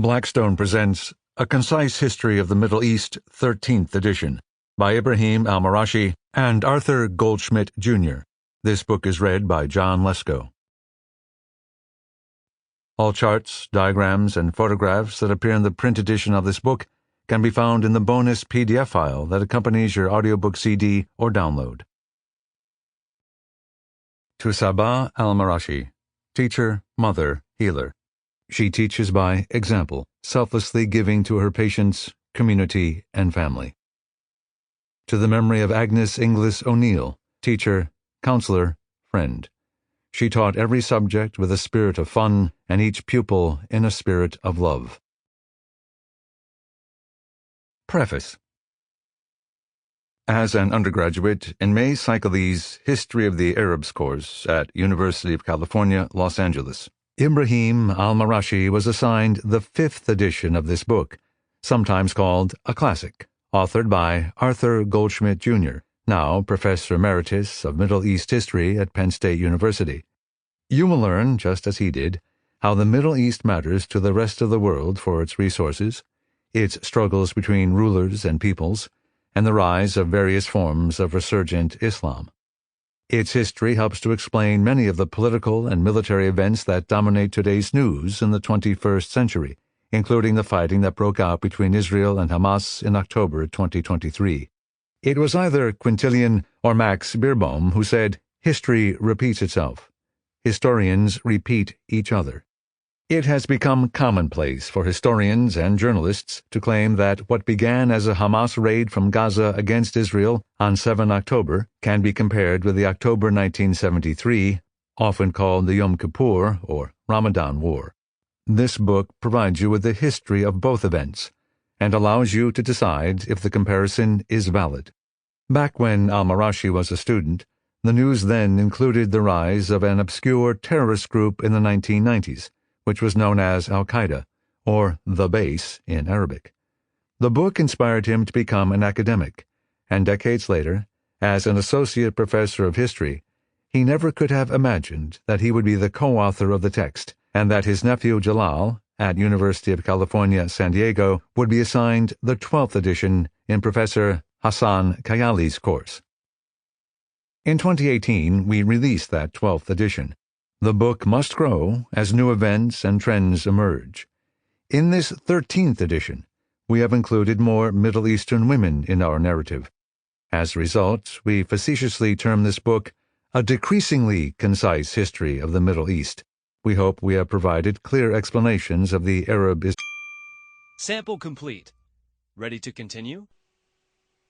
Blackstone presents A Concise History of the Middle East, 13th edition, by Ibrahim al-Marashi and Arthur Goldschmidt, Jr. This book is read by John Lescault. All charts, diagrams, and photographs that appear in the print edition of this book can be found in the bonus PDF file that accompanies your audiobook CD or download. To Sabah al-Marashi, teacher, mother, healer. She teaches by example, selflessly giving to her patients, community, and family. To the memory of Agnes Inglis O'Neill, teacher, counselor, friend. She taught every subject with a spirit of fun and each pupil in a spirit of love. Preface. As an undergraduate in May Cycle's History of the Arabs course at University of California, Los Angeles, Ibrahim al-Marashi was assigned the 5th edition of this book, sometimes called a classic, authored by Arthur Goldschmidt, Jr., now Professor Emeritus of Middle East History at Penn State University. You will learn, just as he did, how the Middle East matters to the rest of the world for its resources, its struggles between rulers and peoples, and the rise of various forms of resurgent Islam. Its history helps to explain many of the political and military events that dominate today's news in the 21st century, including the fighting that broke out between Israel and Hamas in October 2023. It was either Quintilian or Max Beerbohm who said, "History repeats itself. Historians repeat each other." It has become commonplace for historians and journalists to claim that what began as a Hamas raid from Gaza against Israel on 7 October can be compared with the October 1973, often called the Yom Kippur or Ramadan War. This book provides you with the history of both events and allows you to decide if the comparison is valid. Back when al-Marashi was a student, the news then included the rise of an obscure terrorist group in the 1990s, which was known as Al-Qaeda, or the Base in Arabic. The book inspired him to become an academic, and decades later, as an associate professor of history, he never could have imagined that he would be the co-author of the text, and that his nephew Jalal, at University of California, San Diego, would be assigned the 12th edition in Professor Hassan Kayali's course. In 2018, we released that 12th edition. The book must grow as new events and trends emerge. In this 13th edition, we have included more Middle Eastern women in our narrative. As a result, we facetiously term this book a decreasingly concise history of the Middle East. We hope we have provided clear explanations of the Arab. Sample complete. Ready to continue?